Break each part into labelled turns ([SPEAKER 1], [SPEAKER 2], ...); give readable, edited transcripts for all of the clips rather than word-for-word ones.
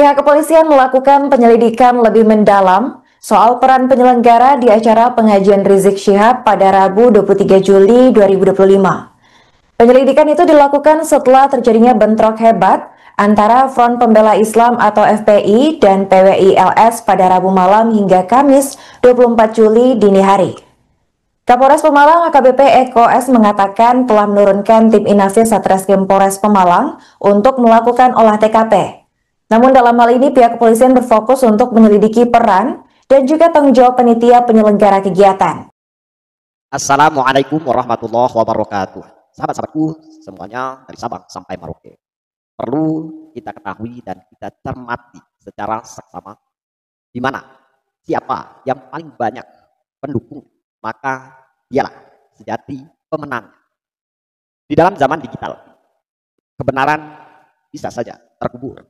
[SPEAKER 1] Pihak kepolisian melakukan penyelidikan lebih mendalam soal peran penyelenggara di acara pengajian Rizik Syihab pada Rabu 23 Juli 2025. Penyelidikan itu dilakukan setelah terjadinya bentrok hebat antara Front Pembela Islam atau FPI dan PWI-LS pada Rabu malam hingga Kamis 24 Juli dini hari. Kapolres Pemalang AKBP Eko S mengatakan telah menurunkan tim Inafis Satreskrim Polres Pemalang untuk melakukan olah TKP. Namun dalam hal ini pihak kepolisian berfokus untuk menyelidiki peran dan juga tanggung jawab panitia penyelenggara kegiatan.
[SPEAKER 2] Assalamualaikum warahmatullahi wabarakatuh. Sahabat-sahabatku semuanya dari Sabang sampai Merauke. Perlu kita ketahui dan kita cermati secara seksama di mana siapa yang paling banyak pendukung, maka dialah sejati pemenang. Di dalam zaman digital, kebenaran bisa saja terkubur.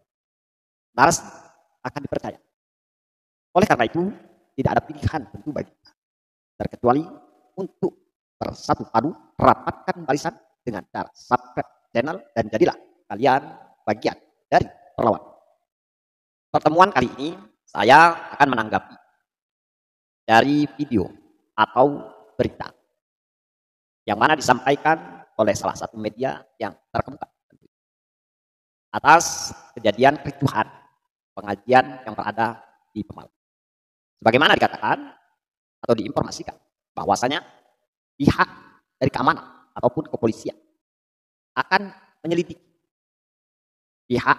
[SPEAKER 2] Narasi akan dipercaya. Oleh karena itu, tidak ada pilihan tentu bagi kita, terkecuali untuk bersatu padu, rapatkan barisan dengan cara subscribe channel dan jadilah kalian bagian dari perlawanan. Pertemuan kali ini saya akan menanggapi dari video atau berita yang mana disampaikan oleh salah satu media yang terkemuka atas kejadian kericuhan pengajian yang berada di Pemalang. Sebagaimana dikatakan atau diinformasikan bahwasanya pihak dari keamanan ataupun kepolisian akan menyelidiki pihak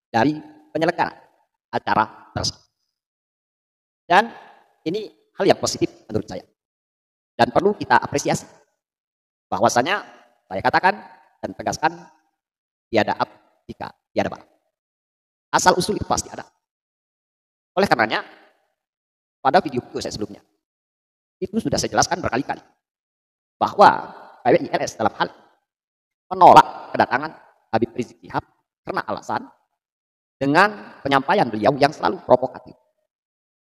[SPEAKER 2] dari penyelenggara acara tersebut. Dan ini hal yang positif menurut saya. Dan perlu kita apresiasi bahwasanya saya katakan dan tegaskan tiada ab jika tiada barat. Asal usul itu pasti ada. Oleh karenanya pada video-video saya sebelumnya itu sudah saya jelaskan berkali-kali bahwa PWI-LS dalam hal menolak kedatangan Habib Rizik Syihab karena alasan dengan penyampaian beliau yang selalu provokatif,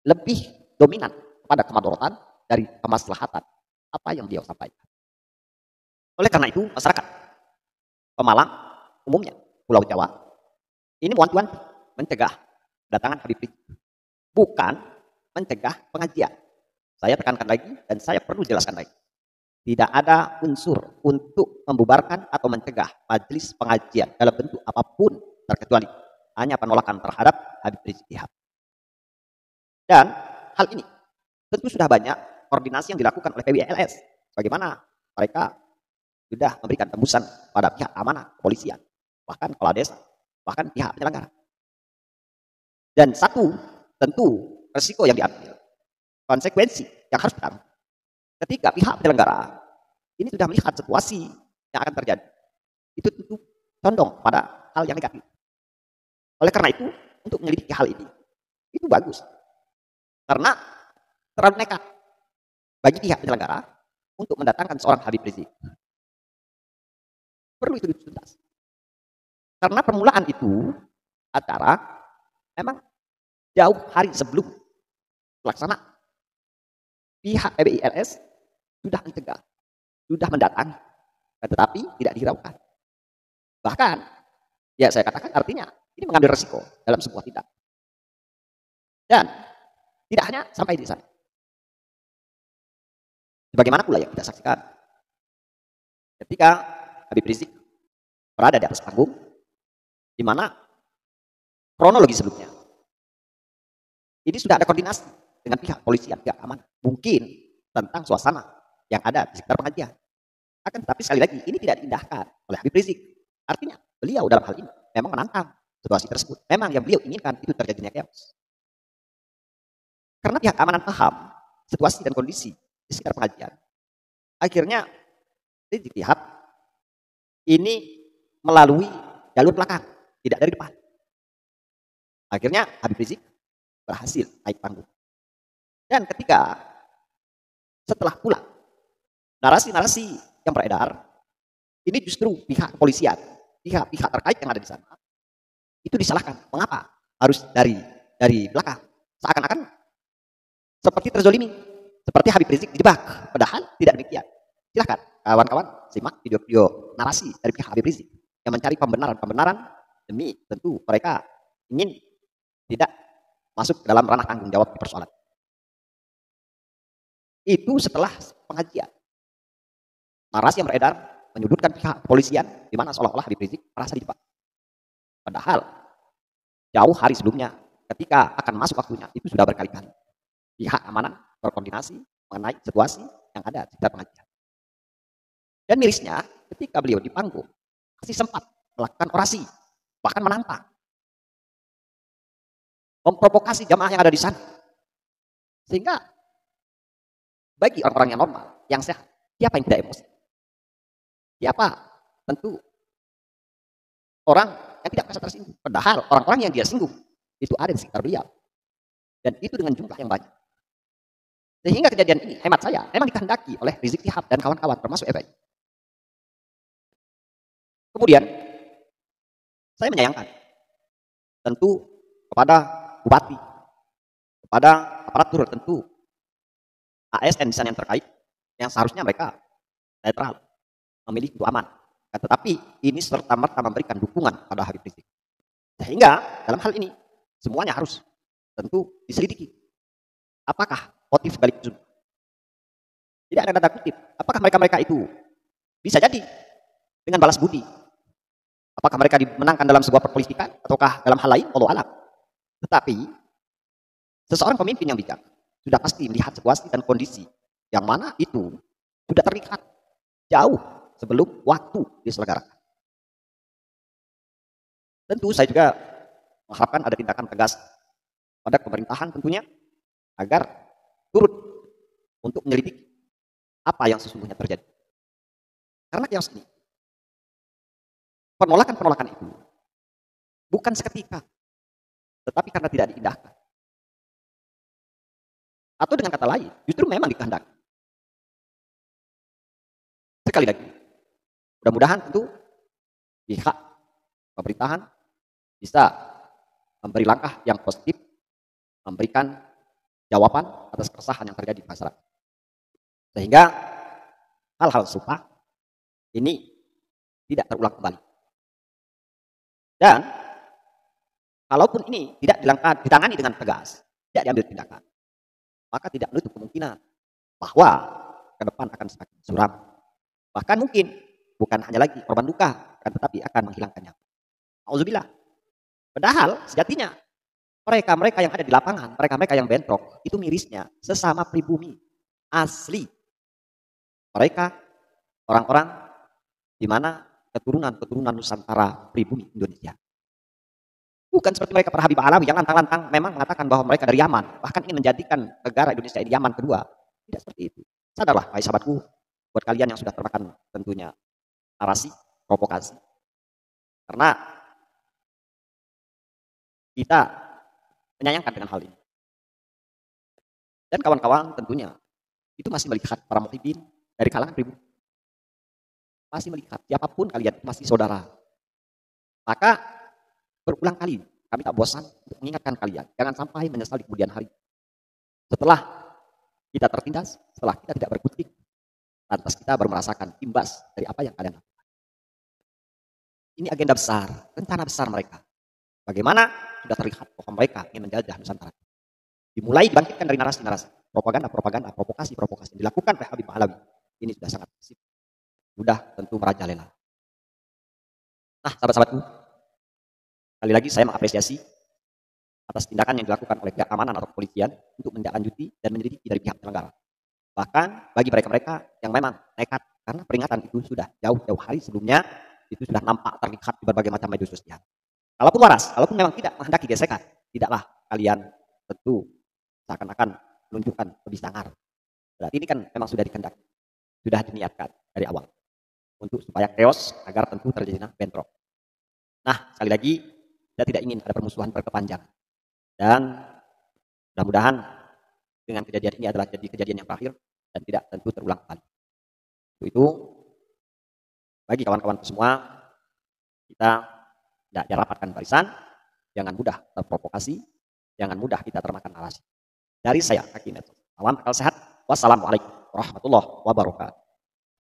[SPEAKER 2] lebih dominan pada kemadorotan dari kemaslahatan apa yang beliau sampaikan. Oleh karena itu masyarakat Pemalang umumnya Pulau Jawa ini wanti-wanti mencegah kedatangan Habib Rizik, bukan mencegah pengajian. Saya tekankan lagi dan saya perlu jelaskan lagi. Tidak ada unsur untuk membubarkan atau mencegah majelis pengajian dalam bentuk apapun terkecuali hanya penolakan terhadap Habib Rizik Syihab. Dan hal ini tentu sudah banyak koordinasi yang dilakukan oleh PWI-LS. Bagaimana mereka sudah memberikan tembusan pada pihak amanah kepolisian, bahkan kepala desa, bahkan pihak penyelenggara. Dan satu tentu resiko yang diambil, konsekuensi yang harus ditanggung. Ketika pihak penyelenggara ini sudah melihat situasi yang akan terjadi, itu tentu condong pada hal yang negatif. Oleh karena itu, untuk menyelidiki hal ini, itu bagus. Karena terlalu nekat bagi pihak penyelenggara untuk mendatangkan seorang Habib Rizik. Perlu itu dituntas. Karena permulaan itu acara memang jauh hari sebelum pelaksanaan pihak PWI-LS sudah mencegah, sudah mendatangi, tetapi tidak dihiraukan. Bahkan, ya saya katakan artinya ini mengambil resiko dalam sebuah tindak. Dan tidak hanya sampai di sana. Sebagaimana pula yang kita saksikan ketika Habib Rizik berada di atas panggung, di mana kronologi sebelumnya ini sudah ada koordinasi dengan pihak polisian, pihak amanah, mungkin tentang suasana yang ada di sekitar pengajian. Akan tetapi sekali lagi ini tidak diindahkan oleh Habib Rizik. Artinya beliau dalam hal ini memang menantang situasi tersebut. Memang yang beliau inginkan itu terjadinya chaos. Karena pihak keamanan paham situasi dan kondisi di sekitar pengajian, akhirnya Rizik Syihab ini melalui jalur belakang, tidak dari depan. Akhirnya Habib Rizik berhasil naik panggung. Dan ketika setelah pulang, narasi-narasi yang beredar, ini justru pihak kepolisian, pihak-pihak terkait yang ada di sana, itu disalahkan. Mengapa harus dari belakang? Seakan-akan seperti terzolimi, seperti Habib Rizik dijebak. Padahal tidak demikian. Silahkan kawan-kawan simak video-video narasi dari pihak Habib Rizik yang mencari pembenaran-pembenaran demi tentu mereka ingin tidak masuk ke dalam ranah tanggung jawab di persoalan. Itu setelah pengajian. Narasi yang beredar menyudutkan pihak kepolisian di mana seolah-olah Habib Rizik merasa dijebak. Padahal jauh hari sebelumnya ketika akan masuk waktunya itu sudah berkali-kali pihak keamanan berkoordinasi mengenai situasi yang ada di sekitar pengajian. Dan mirisnya ketika beliau di panggung masih sempat melakukan orasi, bahkan menantang, memprovokasi jamaah yang ada di sana. Sehingga bagi orang-orang yang normal, yang sehat, siapa yang tidak emosi? Siapa? Tentu orang yang tidak merasa tersinggung. Padahal orang-orang yang dia singgung itu ada di sekitar beliau. Dan itu dengan jumlah yang banyak. Sehingga kejadian ini, hemat saya, memang dikehendaki oleh Rizik Syihab dan kawan-kawan termasuk FPI. Kemudian, saya menyayangkan tentu kepada bupati, kepada aparatur tentu ASN di sana yang terkait, yang seharusnya mereka netral, memilih untuk aman. Tetapi ini serta-merta memberikan dukungan pada Habib Rizik. Sehingga dalam hal ini semuanya harus tentu diselidiki. Apakah motif balik Zoom? Tidak ada tanda kutip. Apakah mereka itu bisa jadi dengan balas budi? Apakah mereka dimenangkan dalam sebuah perpolitikan ataukah dalam hal lain? Wallahu a'lam. Tetapi seseorang pemimpin yang bijak sudah pasti melihat situasi dan kondisi yang mana itu sudah terikat jauh sebelum waktu diselenggarakan. Tentu saya juga mengharapkan ada tindakan tegas pada pemerintahan tentunya agar turut untuk menyelidiki apa yang sesungguhnya terjadi. Karena yang ini, penolakan itu bukan seketika, tetapi karena tidak diindahkan. Atau dengan kata lain, justru memang dikehendaki. Sekali lagi, mudah-mudahan tentu pihak pemerintahan bisa memberi langkah yang positif, memberikan jawaban atas keresahan yang terjadi di masyarakat. Sehingga hal-hal serupa ini tidak terulang kembali. Dan kalaupun ini tidak ditangani dengan tegas, tidak diambil tindakan, maka tidak menutup kemungkinan bahwa ke depan akan semakin suram. Bahkan mungkin bukan hanya lagi korban luka, tetapi akan menghilangkannya. Auzubillah. Padahal sejatinya mereka yang ada di lapangan, mereka yang bentrok, itu mirisnya sesama pribumi asli. Mereka orang-orang di mana keturunan Nusantara pribumi Indonesia. Bukan seperti mereka para Habib Alawi yang lantang-lantang memang mengatakan bahwa mereka dari Yaman, bahkan ingin menjadikan negara Indonesia ini Yaman kedua. Tidak seperti itu. Sadarlah, wahai sahabatku, buat kalian yang sudah termakan tentunya narasi, provokasi. Karena kita menyayangkan dengan hal ini. Dan kawan-kawan tentunya itu masih melihat para muhibin dari kalangan pribumi. Masih melihat siapapun kalian masih saudara. Maka berulang kali kami tak bosan untuk mengingatkan kalian, jangan sampai menyesal di kemudian hari. Setelah kita tertindas, setelah kita tidak berkutik, lantas kita baru merasakan imbas dari apa yang kalian lakukan. Ini agenda besar, rencana besar mereka. Bagaimana sudah terlihat bahwa mereka ingin menjajah Nusantara. Dimulai dibangkitkan dari narasi-narasi, propaganda, provokasi dilakukan oleh Habib Alawi. Ini sudah sangat masif. Sudah tentu merajalela. Nah, sahabat-sahabatku, sekali lagi saya mengapresiasi atas tindakan yang dilakukan oleh pihak keamanan atau kepolisian untuk menindaklanjuti dan menyelidiki dari pihak penyelenggara. Bahkan bagi mereka-mereka yang memang nekat, karena peringatan itu sudah jauh-jauh hari sebelumnya, itu sudah nampak terlihat di berbagai macam media sosial. Kalaupun waras, kalaupun memang tidak menghendaki gesekan, tidaklah kalian tentu seakan-akan menunjukkan lebih sangar. Berarti ini kan memang sudah dikehendaki, sudah diniatkan dari awal untuk supaya chaos agar tentu terjadinya bentrok. Nah, sekali lagi saya tidak ingin ada permusuhan berkepanjangan. Dan mudah-mudahan dengan kejadian ini adalah jadi kejadian yang terakhir dan tidak tentu terulang kembali. Itu bagi kawan-kawan semua, kita tidak rapatkan barisan, jangan mudah terprovokasi, jangan mudah kita termakan narasi. Dari saya, Hakim Edson. Salam akal sehat. Wassalamualaikum warahmatullahi wabarakatuh.